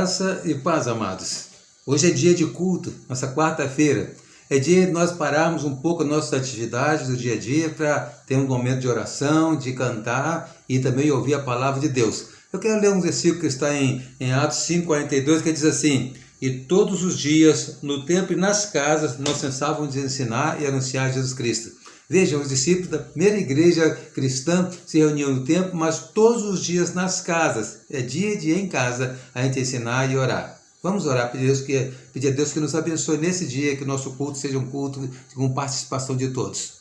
Graça e paz, amados. Hoje é dia de culto, nossa quarta-feira. É dia de nós pararmos um pouco as nossas atividades do dia a dia para ter um momento de oração, de cantar e também ouvir a palavra de Deus. Eu quero ler um versículo que está em Atos 5:42, que diz assim: E todos os dias, no templo e nas casas, nós cessávamos de ensinar e anunciar Jesus Cristo. Vejam, os discípulos da primeira igreja cristã se reuniam no templo, mas todos os dias nas casas. É dia de em casa a gente ensinar e orar. Vamos orar, pedir a Deus que nos abençoe nesse dia, que o nosso culto seja um culto com participação de todos.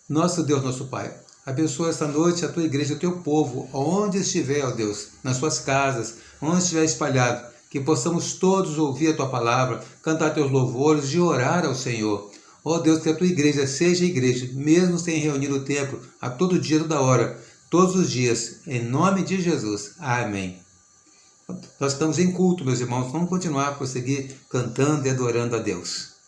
Nosso Deus, nosso Pai, abençoa esta noite a tua igreja, o teu povo, onde estiver, ó Deus, nas suas casas, onde estiver espalhado, que possamos todos ouvir a tua palavra, cantar teus louvores e orar ao Senhor. Ó Deus, que a tua igreja seja igreja, mesmo sem reunir no templo, a todo dia, toda hora, todos os dias, em nome de Jesus. Amém. Nós estamos em culto, meus irmãos, vamos continuar a prosseguir cantando e adorando a Deus.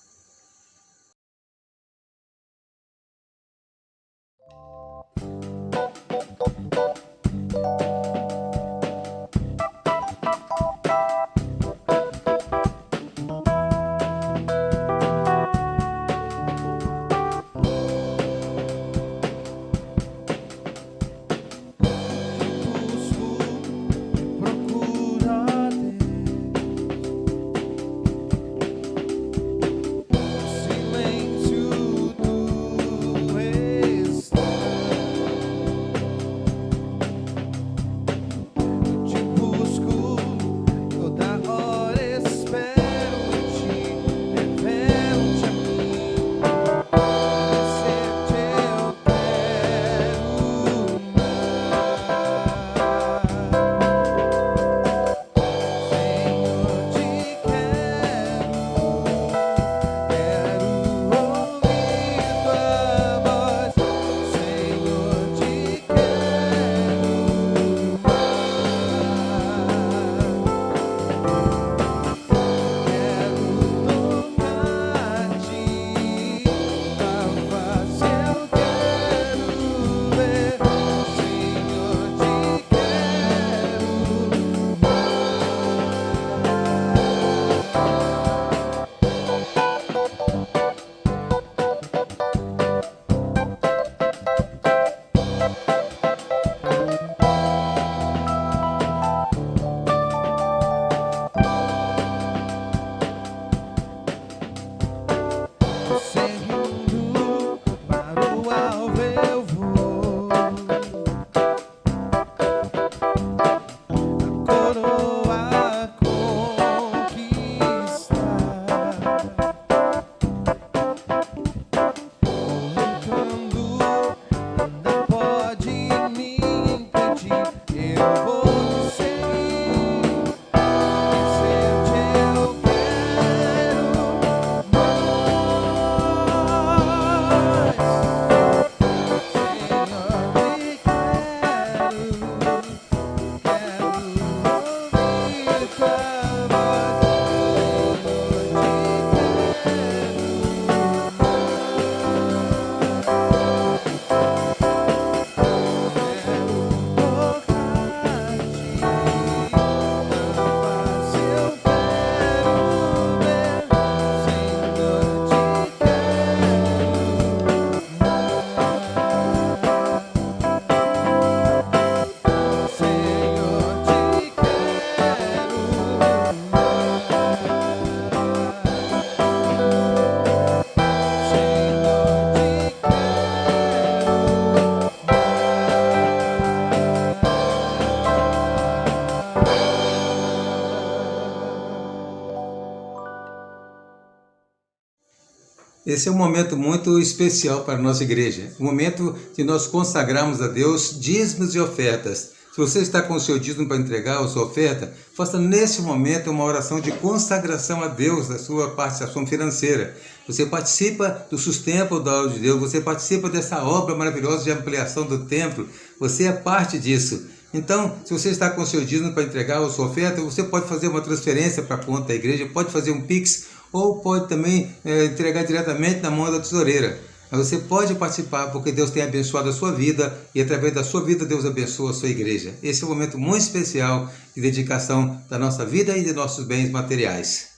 Esse é um momento muito especial para a nossa igreja, um momento de nós consagrarmos a Deus dízimos e ofertas. Se você está com o seu dízimo para entregar a sua oferta, faça nesse momento uma oração de consagração a Deus da sua participação financeira. Você participa do sustento da obra de Deus, você participa dessa obra maravilhosa de ampliação do templo, você é parte disso. Então, se você está com o seu dízimo para entregar a sua oferta, você pode fazer uma transferência para a conta da igreja, pode fazer um Pix, ou pode também entregar diretamente na mão da tesoureira. Mas você pode participar porque Deus tem abençoado a sua vida e através da sua vida Deus abençoa a sua igreja. Esse é um momento muito especial de dedicação da nossa vida e de nossos bens materiais.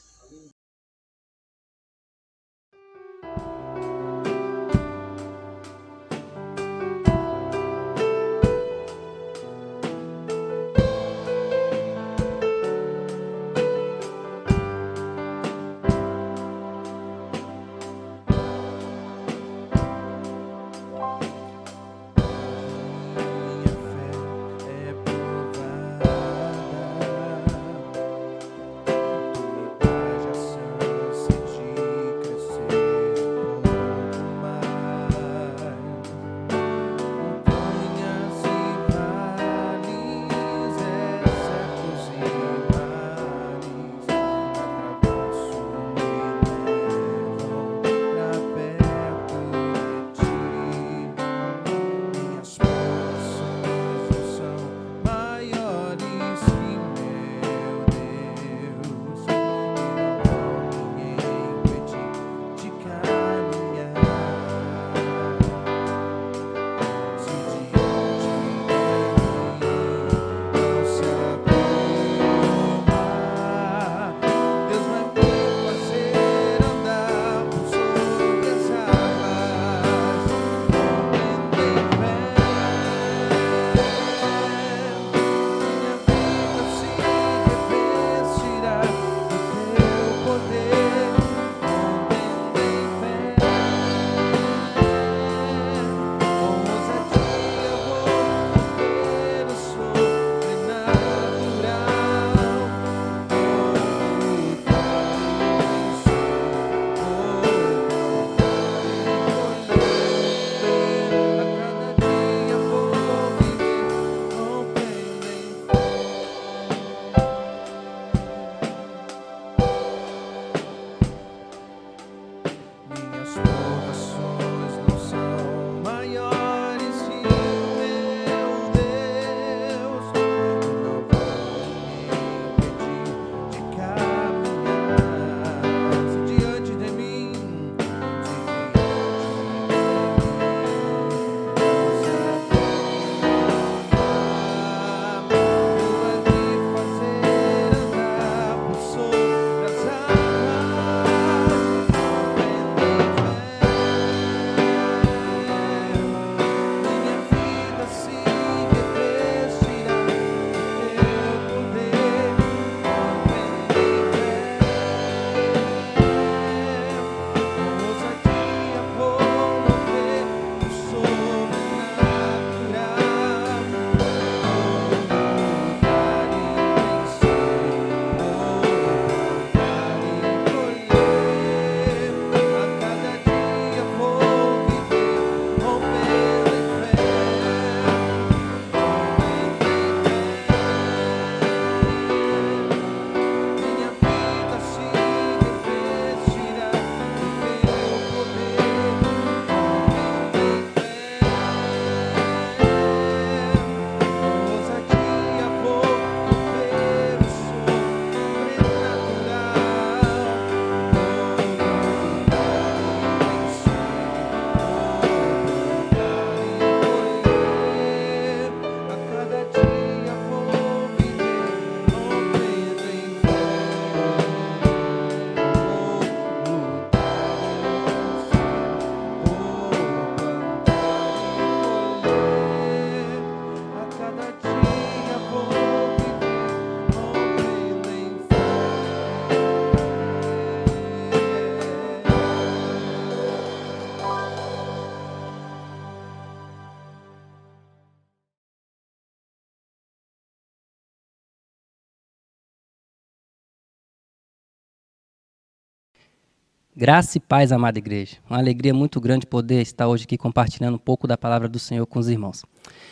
Graça e paz, amada igreja. Uma alegria muito grande poder estar hoje aqui compartilhando um pouco da palavra do Senhor com os irmãos.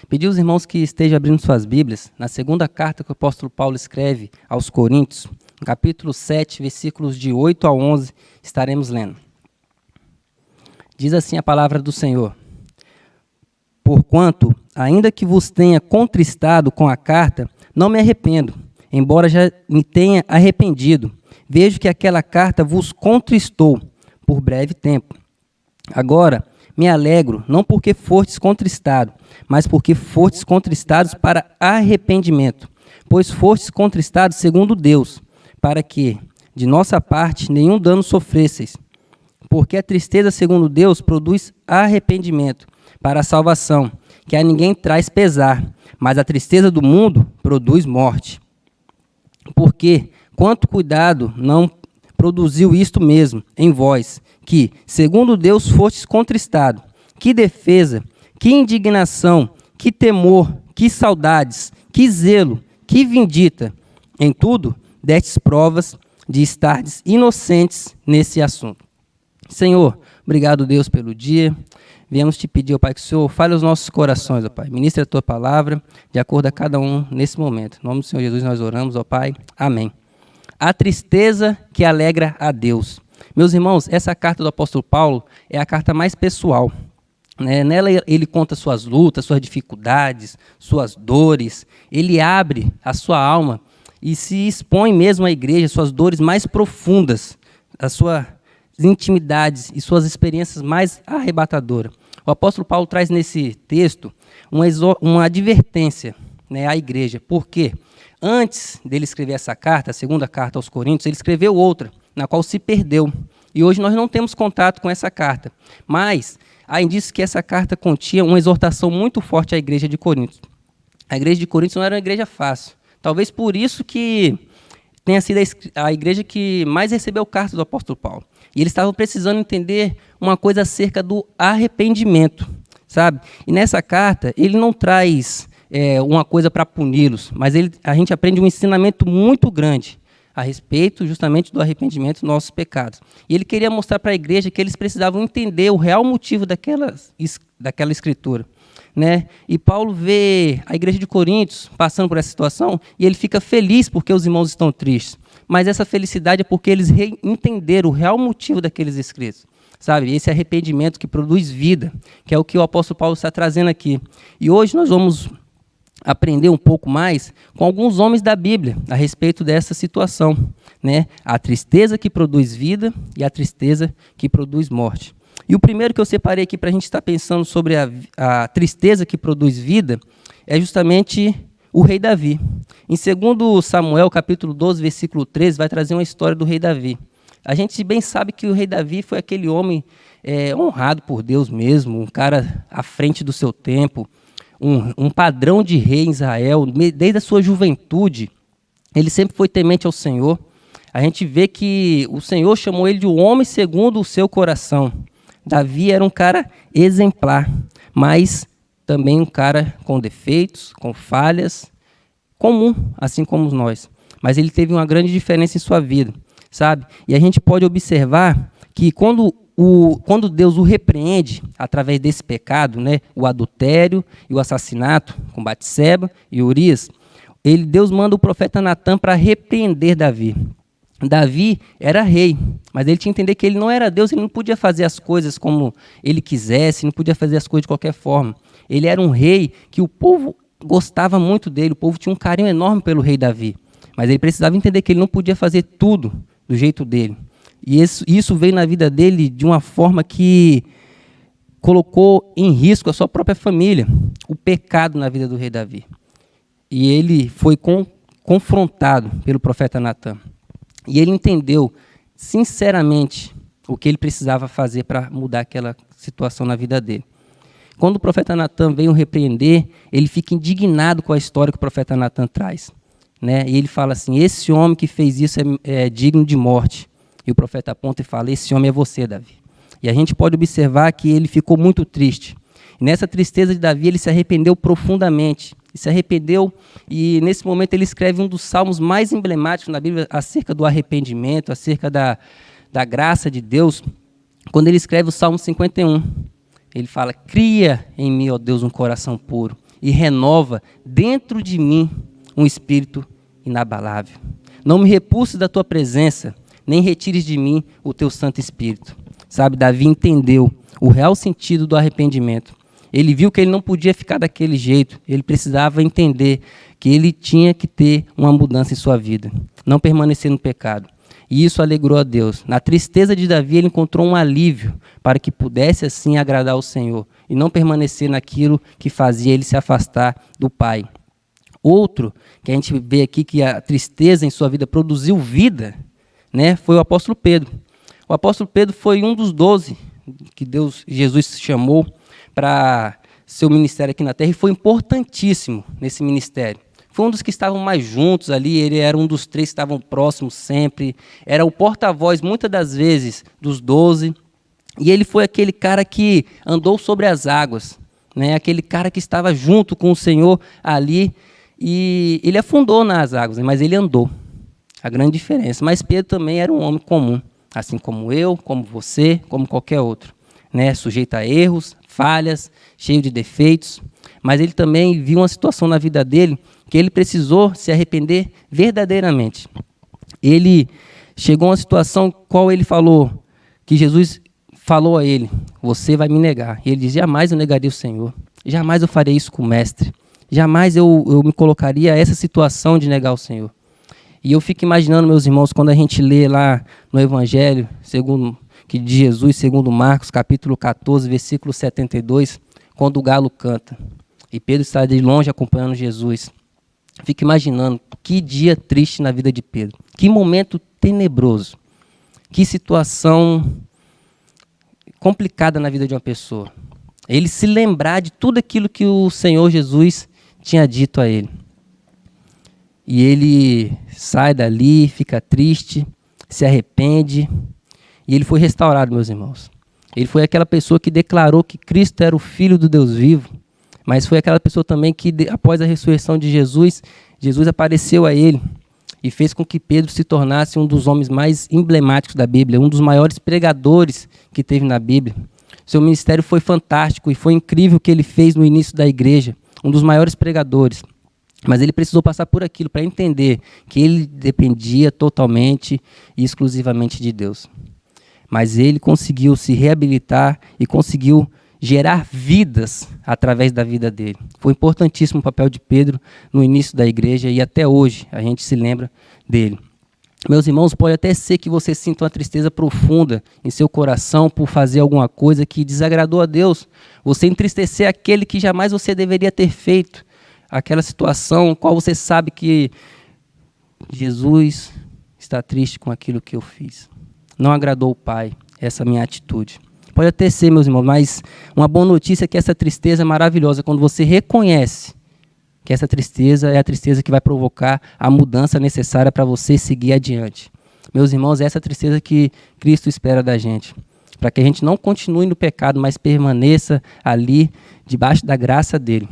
Pedi aos irmãos que estejam abrindo suas Bíblias na segunda carta que o apóstolo Paulo escreve aos Coríntios, no capítulo 7, versículos de 8 a 11, estaremos lendo. Diz assim a palavra do Senhor: Porquanto, ainda que vos tenha contristado com a carta, não me arrependo, embora já me tenha arrependido. Vejo que aquela carta vos contristou por breve tempo. Agora, me alegro, não porque fostes contristados, mas porque fostes contristados para arrependimento, pois fostes contristados segundo Deus, para que, de nossa parte, nenhum dano sofresseis. Porque a tristeza segundo Deus produz arrependimento para a salvação, que a ninguém traz pesar, mas a tristeza do mundo produz morte. Porque quanto cuidado não produziu isto mesmo em vós, que, segundo Deus, fostes contristados. Que defesa, que indignação, que temor, que saudades, que zelo, que vindita. Em tudo, destes provas de estardes inocentes nesse assunto. Senhor, obrigado, Deus, pelo dia. Viemos te pedir, ó Pai, que o Senhor fale aos nossos corações, ó Pai. Ministre a tua palavra de acordo a cada um nesse momento. Em nome do Senhor Jesus nós oramos, ó Pai. Amém. A tristeza que alegra a Deus. Meus irmãos, essa carta do apóstolo Paulo é a carta mais pessoal. Nela ele conta suas lutas, suas dificuldades, suas dores. Ele abre a sua alma e se expõe mesmo à igreja, suas dores mais profundas, as suas intimidades e suas experiências mais arrebatadoras. O apóstolo Paulo traz nesse texto uma advertência, à igreja. Por quê? Antes dele escrever essa carta, a segunda carta aos Coríntios, ele escreveu outra, na qual se perdeu. E hoje nós não temos contato com essa carta. Mas há indícios que essa carta continha uma exortação muito forte à igreja de Coríntios. A igreja de Coríntios não era uma igreja fácil. Talvez por isso que tenha sido a igreja que mais recebeu cartas do apóstolo Paulo. E eles estavam precisando entender uma coisa acerca do arrependimento, sabe? E nessa carta, ele não traz uma coisa para puni-los, mas a gente aprende um ensinamento muito grande a respeito justamente do arrependimento dos nossos pecados. E ele queria mostrar para a igreja que eles precisavam entender o real motivo daquela escritura. E Paulo vê a igreja de Coríntios passando por essa situação e ele fica feliz porque os irmãos estão tristes. Mas essa felicidade é porque eles entenderam o real motivo daqueles escritos. Sabe? Esse arrependimento que produz vida, que é o que o apóstolo Paulo está trazendo aqui. E hoje nós vamos aprender um pouco mais com alguns homens da Bíblia a respeito dessa situação. A tristeza que produz vida e a tristeza que produz morte. E o primeiro que eu separei aqui para a gente estar pensando sobre a tristeza que produz vida é justamente o rei Davi. Em 2 Samuel, capítulo 12, versículo 13, vai trazer uma história do rei Davi. A gente bem sabe que o rei Davi foi aquele homem honrado por Deus mesmo, um cara à frente do seu tempo, um padrão de rei em Israel. Desde a sua juventude, ele sempre foi temente ao Senhor. A gente vê que o Senhor chamou ele de um homem segundo o seu coração. Davi era um cara exemplar, mas também um cara com defeitos, com falhas, comum, assim como nós. Mas ele teve uma grande diferença em sua vida, sabe? E a gente pode observar que quando Deus o repreende através desse pecado, o adultério e o assassinato com Batseba e Urias, Deus manda o profeta Natã para repreender Davi. Davi era rei, mas ele tinha que entender que ele não era Deus, ele não podia fazer as coisas como ele quisesse, não podia fazer as coisas de qualquer forma. Ele era um rei que o povo gostava muito dele, o povo tinha um carinho enorme pelo rei Davi, mas ele precisava entender que ele não podia fazer tudo do jeito dele. E isso veio na vida dele de uma forma que colocou em risco a sua própria família, o pecado na vida do rei Davi. E ele foi confrontado pelo profeta Natã. E ele entendeu, sinceramente, o que ele precisava fazer para mudar aquela situação na vida dele. Quando o profeta Natã veio repreender, ele fica indignado com a história que o profeta Natã traz. E ele fala assim, esse homem que fez isso é digno de morte. E o profeta aponta e fala, esse homem é você, Davi. E a gente pode observar que ele ficou muito triste. E nessa tristeza de Davi, ele se arrependeu profundamente. Se arrependeu e nesse momento ele escreve um dos salmos mais emblemáticos na Bíblia acerca do arrependimento, acerca da graça de Deus. Quando ele escreve o Salmo 51, ele fala, cria em mim, ó Deus, um coração puro e renova dentro de mim um espírito inabalável. Não me repulses da tua presença, nem retires de mim o teu Santo Espírito. Sabe, Davi entendeu o real sentido do arrependimento. Ele viu que ele não podia ficar daquele jeito, ele precisava entender que ele tinha que ter uma mudança em sua vida, não permanecer no pecado. E isso alegrou a Deus. Na tristeza de Davi, ele encontrou um alívio para que pudesse assim agradar ao Senhor e não permanecer naquilo que fazia ele se afastar do Pai. Outro, que a gente vê aqui que a tristeza em sua vida produziu vida, né, foi o apóstolo Pedro. O apóstolo Pedro foi um dos 12 que Jesus chamou para seu ministério aqui na terra e foi importantíssimo nesse ministério. Foi um dos que estavam mais juntos ali, ele era um dos 3 que estavam próximos sempre, era o porta-voz muitas das vezes dos 12, e ele foi aquele cara que andou sobre as águas, né? Aquele cara que estava junto com o Senhor ali, e ele afundou nas águas, mas ele andou, a grande diferença. Mas Pedro também era um homem comum, assim como eu, como você, como qualquer outro, né? Sujeito a erros, falhas, cheio de defeitos, mas ele também viu uma situação na vida dele que ele precisou se arrepender verdadeiramente. Ele chegou a uma situação qual ele falou, que Jesus falou a ele, você vai me negar. E ele diz, jamais eu negaria o Senhor, jamais eu faria isso com o Mestre, jamais eu me colocaria a essa situação de negar o Senhor. E eu fico imaginando, meus irmãos, quando a gente lê lá no Evangelho de Jesus, segundo Marcos, capítulo 14, versículo 72, quando o galo canta, e Pedro está de longe acompanhando Jesus. Fico imaginando que dia triste na vida de Pedro, que momento tenebroso, que situação complicada na vida de uma pessoa. Ele se lembrar de tudo aquilo que o Senhor Jesus tinha dito a ele. E ele sai dali, fica triste, se arrepende, e ele foi restaurado, meus irmãos. Ele foi aquela pessoa que declarou que Cristo era o Filho do Deus vivo, mas foi aquela pessoa também que, após a ressurreição de Jesus, Jesus apareceu a ele e fez com que Pedro se tornasse um dos homens mais emblemáticos da Bíblia, um dos maiores pregadores que teve na Bíblia. Seu ministério foi fantástico e foi incrível o que ele fez no início da igreja, um dos maiores pregadores. Mas ele precisou passar por aquilo para entender que ele dependia totalmente e exclusivamente de Deus. Mas ele conseguiu se reabilitar e conseguiu gerar vidas através da vida dele. Foi importantíssimo o papel de Pedro no início da igreja e até hoje a gente se lembra dele. Meus irmãos, pode até ser que você sinta uma tristeza profunda em seu coração por fazer alguma coisa que desagradou a Deus. Você entristecer aquele que jamais você deveria ter feito. Aquela situação qual você sabe que Jesus está triste com aquilo que eu fiz. Não agradou o Pai, essa minha atitude. Pode até ser, meus irmãos, mas uma boa notícia é que essa tristeza é maravilhosa quando você reconhece que essa tristeza é a tristeza que vai provocar a mudança necessária para você seguir adiante. Meus irmãos, é essa tristeza que Cristo espera da gente, para que a gente não continue no pecado, mas permaneça ali debaixo da graça dele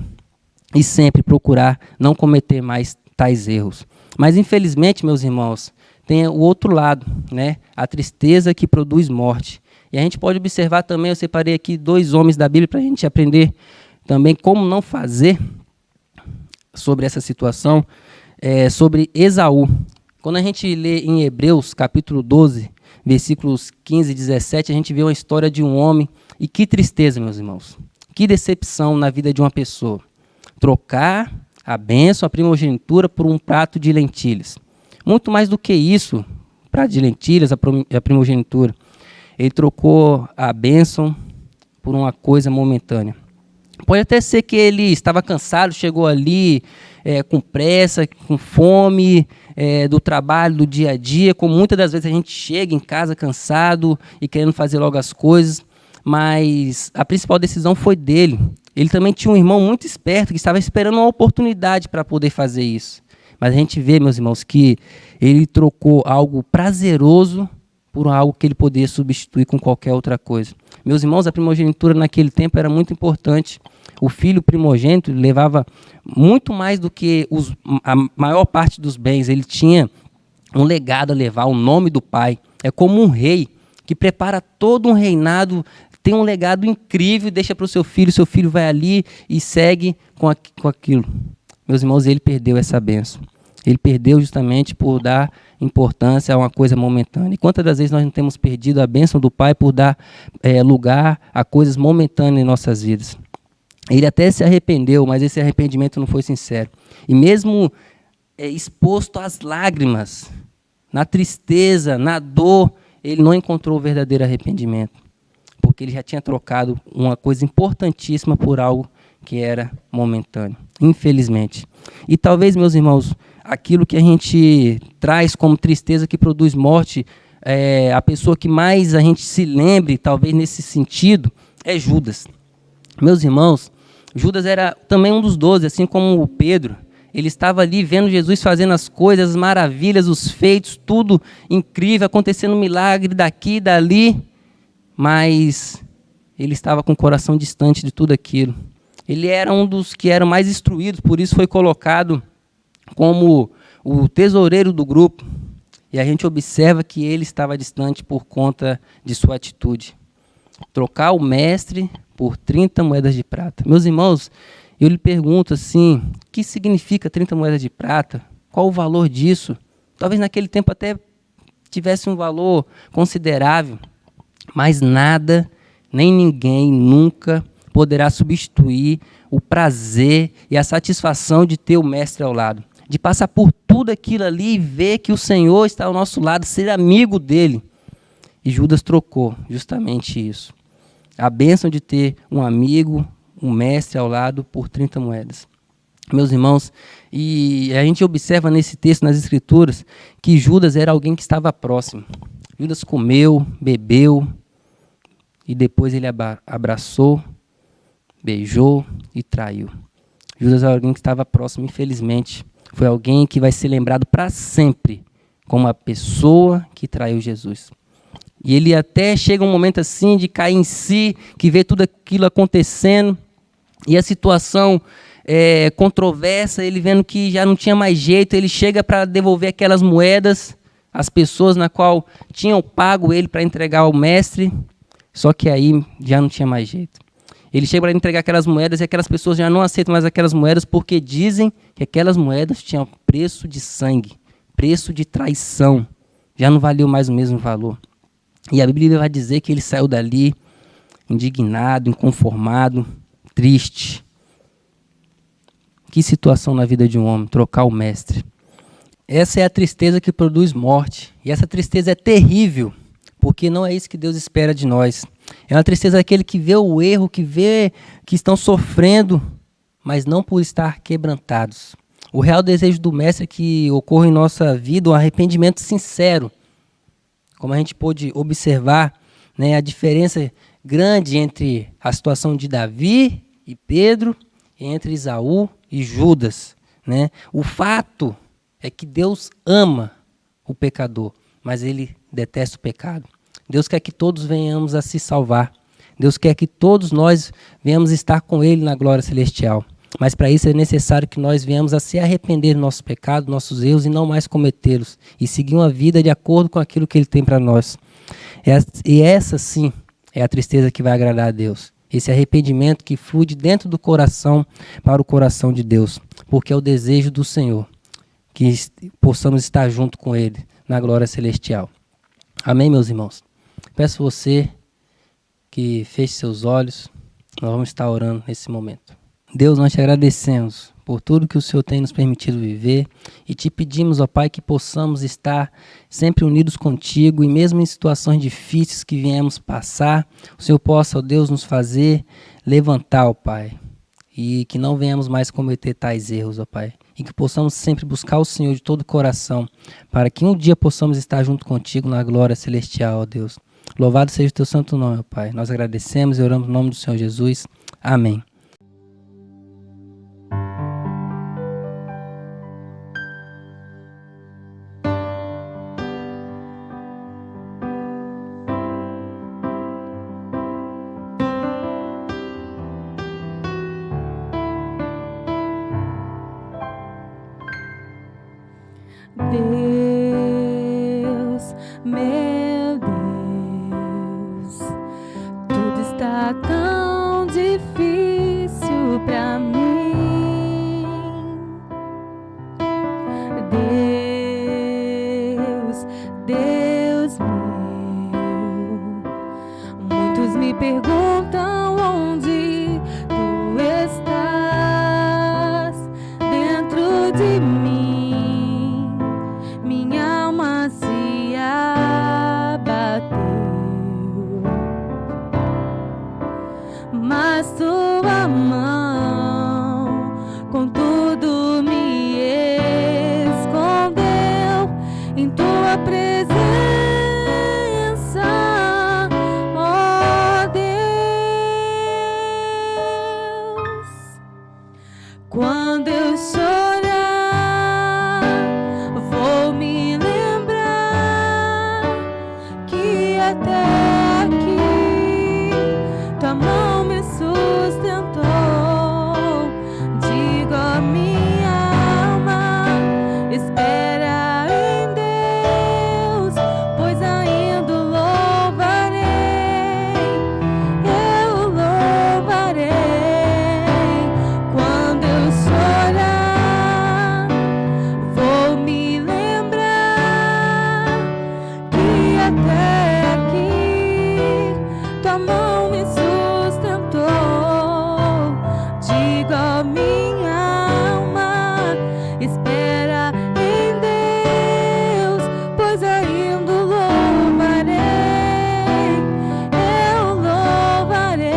e sempre procurar não cometer mais tais erros. Mas infelizmente, meus irmãos, tem o outro lado, né? A tristeza que produz morte. E a gente pode observar também, eu separei aqui 2 homens da Bíblia para a gente aprender também como não fazer sobre essa situação, sobre Esaú. Quando a gente lê em Hebreus, capítulo 12, versículos 15 e 17, a gente vê uma história de um homem, e que tristeza, meus irmãos, que decepção na vida de uma pessoa. Trocar a bênção, a primogenitura, por um prato de lentilhas. Muito mais do que isso, prato de lentilhas, a primogenitura. Ele trocou a bênção por uma coisa momentânea. Pode até ser que ele estava cansado, chegou ali com pressa, com fome do trabalho, do dia a dia, como muitas das vezes a gente chega em casa cansado e querendo fazer logo as coisas, mas a principal decisão foi dele. Ele também tinha um irmão muito esperto que estava esperando uma oportunidade para poder fazer isso. Mas a gente vê, meus irmãos, que ele trocou algo prazeroso por algo que ele poderia substituir com qualquer outra coisa. Meus irmãos, a primogenitura naquele tempo era muito importante. O filho primogênito levava muito mais do que a maior parte dos bens. Ele tinha um legado a levar, o nome do pai. É como um rei que prepara todo um reinado, tem um legado incrível, deixa para o seu filho vai ali e segue com aquilo. Meus irmãos, ele perdeu essa bênção. Ele perdeu justamente por dar importância a uma coisa momentânea. E quantas das vezes nós não temos perdido a bênção do Pai por dar lugar a coisas momentâneas em nossas vidas? Ele até se arrependeu, mas esse arrependimento não foi sincero. E mesmo exposto às lágrimas, na tristeza, na dor, ele não encontrou o verdadeiro arrependimento, porque ele já tinha trocado uma coisa importantíssima por algo que era momentâneo, infelizmente. E talvez, meus irmãos, aquilo que a gente traz como tristeza que produz morte, a pessoa que mais a gente se lembre, talvez nesse sentido, é Judas. Meus irmãos, Judas era também um dos 12, assim como o Pedro. Ele estava ali vendo Jesus fazendo as coisas, as maravilhas, os feitos, tudo incrível, acontecendo um milagre daqui e dali, mas ele estava com o coração distante de tudo aquilo. Ele era um dos que eram mais instruídos, por isso foi colocado como o tesoureiro do grupo. E a gente observa que ele estava distante por conta de sua atitude. Trocar o mestre por 30 moedas de prata. Meus irmãos, eu lhe pergunto assim, o que significa 30 moedas de prata? Qual o valor disso? Talvez naquele tempo até tivesse um valor considerável, mas nada, nem ninguém nunca poderá substituir o prazer e a satisfação de ter o mestre ao lado, de passar por tudo aquilo ali e ver que o Senhor está ao nosso lado, ser amigo dele. E Judas trocou justamente isso. A bênção de ter um amigo, um mestre ao lado por 30 moedas. Meus irmãos, e a gente observa nesse texto, nas Escrituras, que Judas era alguém que estava próximo. Judas comeu, bebeu, e depois ele abraçou, beijou e traiu. Judas era alguém que estava próximo, infelizmente. Foi alguém que vai ser lembrado para sempre como a pessoa que traiu Jesus. E ele até chega um momento assim de cair em si, que vê tudo aquilo acontecendo, e a situação controversa, ele vendo que já não tinha mais jeito, ele chega para devolver aquelas moedas às pessoas na qual tinham pago ele para entregar ao mestre, só que aí já não tinha mais jeito. Ele chega para entregar aquelas moedas e aquelas pessoas já não aceitam mais aquelas moedas porque dizem que aquelas moedas tinham preço de sangue, preço de traição, já não valeu mais o mesmo valor. E a Bíblia vai dizer que ele saiu dali indignado, inconformado, triste. Que situação na vida de um homem, trocar o mestre. Essa é a tristeza que produz morte. E essa tristeza é terrível, porque não é isso que Deus espera de nós. É uma tristeza daquele que vê o erro, que vê que estão sofrendo, mas não por estar quebrantados. O real desejo do mestre é que ocorra em nossa vida um arrependimento sincero. Como a gente pôde observar, né, a diferença grande entre a situação de Davi e Pedro, entre Esaú e Judas. Né? O fato é que Deus ama o pecador, mas ele detesta o pecado. Deus quer que todos venhamos a se salvar. Deus quer que todos nós venhamos estar com ele na glória celestial. Mas para isso é necessário que nós venhamos a se arrepender dos nossos pecados, nossos erros e não mais cometê-los. E seguir uma vida de acordo com aquilo que ele tem para nós. E essa sim é a tristeza que vai agradar a Deus. Esse arrependimento que flui de dentro do coração para o coração de Deus. Porque é o desejo do Senhor que possamos estar junto com ele na glória celestial. Amém, meus irmãos? Peço você que feche seus olhos. Nós vamos estar orando nesse momento. Deus, nós te agradecemos por tudo que o Senhor tem nos permitido viver e te pedimos, ó Pai, que possamos estar sempre unidos contigo e mesmo em situações difíceis que viemos passar, o Senhor possa, ó Deus, nos fazer levantar, ó Pai, e que não venhamos mais cometer tais erros, ó Pai, e que possamos sempre buscar o Senhor de todo o coração, para que um dia possamos estar junto contigo na glória celestial, ó Deus. Louvado seja o teu santo nome, ó Pai. Nós agradecemos e oramos no nome do Senhor Jesus. Amém. Deus, meu Deus, tudo está tão difícil pra mim. Deus, Deus meu, muitos me perguntam onde tu estás dentro de mim. Quando eu chorar, vou me lembrar que até aqui tua mão me sustentou. Digo a minha alma, espera em Deus, pois ainda o louvarei, eu louvarei. Quando eu chorar, vou me lembrar que até aqui tua mão me sustentou. Digo a minha alma, espera em Deus, pois ainda o louvarei, eu louvarei,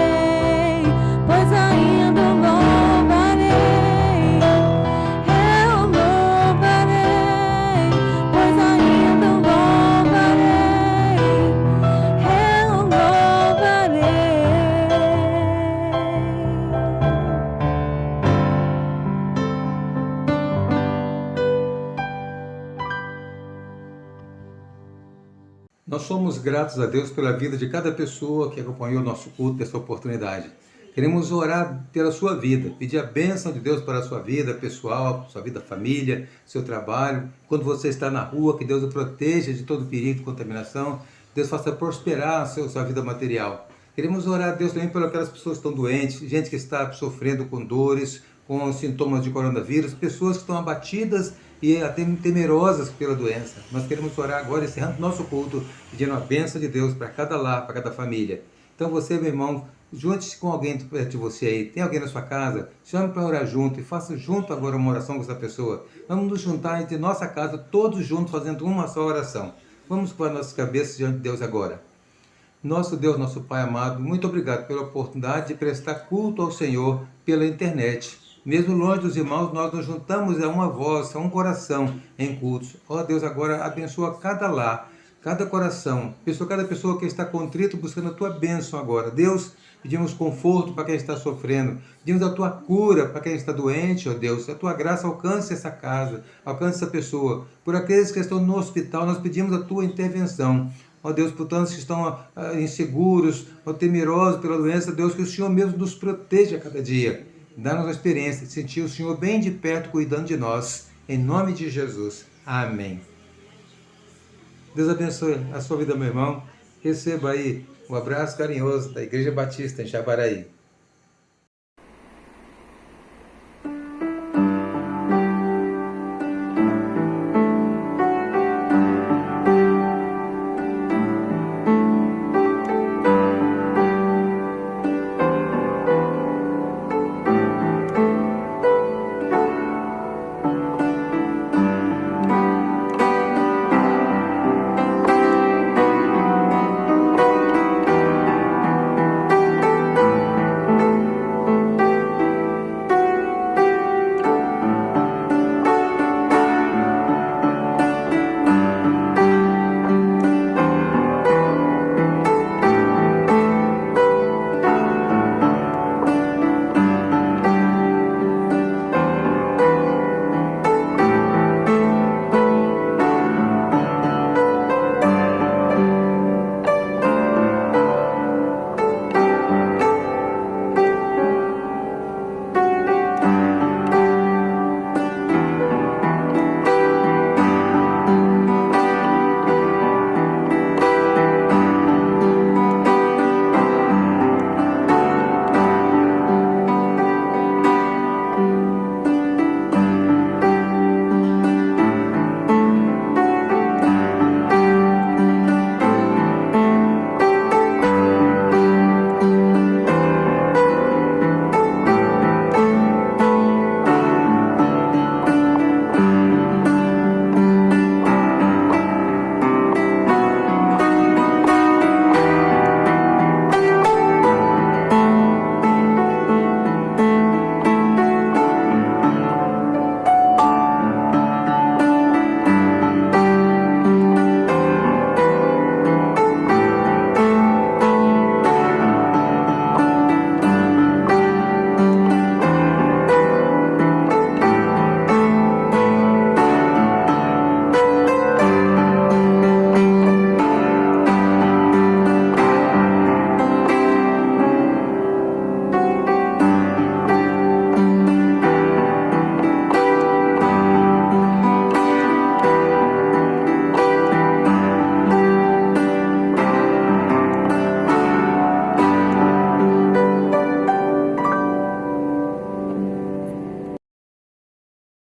pois ainda o louvarei, eu louvarei, pois ainda o louvarei, eu louvarei. Nós somos gratos a Deus pela vida de cada pessoa que acompanhou o nosso culto dessa oportunidade. Queremos orar pela sua vida, pedir a bênção de Deus para a sua vida pessoal, sua vida família, seu trabalho. Quando você está na rua, que Deus o proteja de todo perigo de contaminação. Deus faça prosperar a sua vida material. Queremos orar a Deus também por aquelas pessoas que estão doentes, gente que está sofrendo com dores, com sintomas de coronavírus, pessoas que estão abatidas e até temerosas pela doença. Nós queremos orar agora, encerrando nosso culto, pedindo a bênção de Deus para cada lar, para cada família. Então você, meu irmão, junte-se com alguém perto de você aí. Tem alguém na sua casa? Chame para orar junto e faça junto agora uma oração com essa pessoa. Vamos nos juntar entre nossa casa, todos juntos, fazendo uma só oração. Vamos pôr nossas cabeças diante de Deus agora. Nosso Deus, nosso Pai amado, muito obrigado pela oportunidade de prestar culto ao Senhor pela internet. Mesmo longe dos irmãos, nós nos juntamos a uma voz, a um coração em cultos. Ó Deus, agora abençoa cada lar, cada coração, cada pessoa que está contrito buscando a Tua bênção agora. Deus, pedimos conforto para quem está sofrendo, pedimos a Tua cura para quem está doente, ó Deus. A Tua graça alcance essa casa, alcance essa pessoa. Por aqueles que estão no hospital, nós pedimos a Tua intervenção. Ó Deus, por tantos que estão inseguros, ou temerosos pela doença, Deus, que o Senhor mesmo nos proteja a cada dia. Dá-nos a experiência de sentir o Senhor bem de perto, cuidando de nós. Em nome de Jesus. Amém. Deus abençoe a sua vida, meu irmão. Receba aí um abraço carinhoso da Igreja Batista em Jabaraí.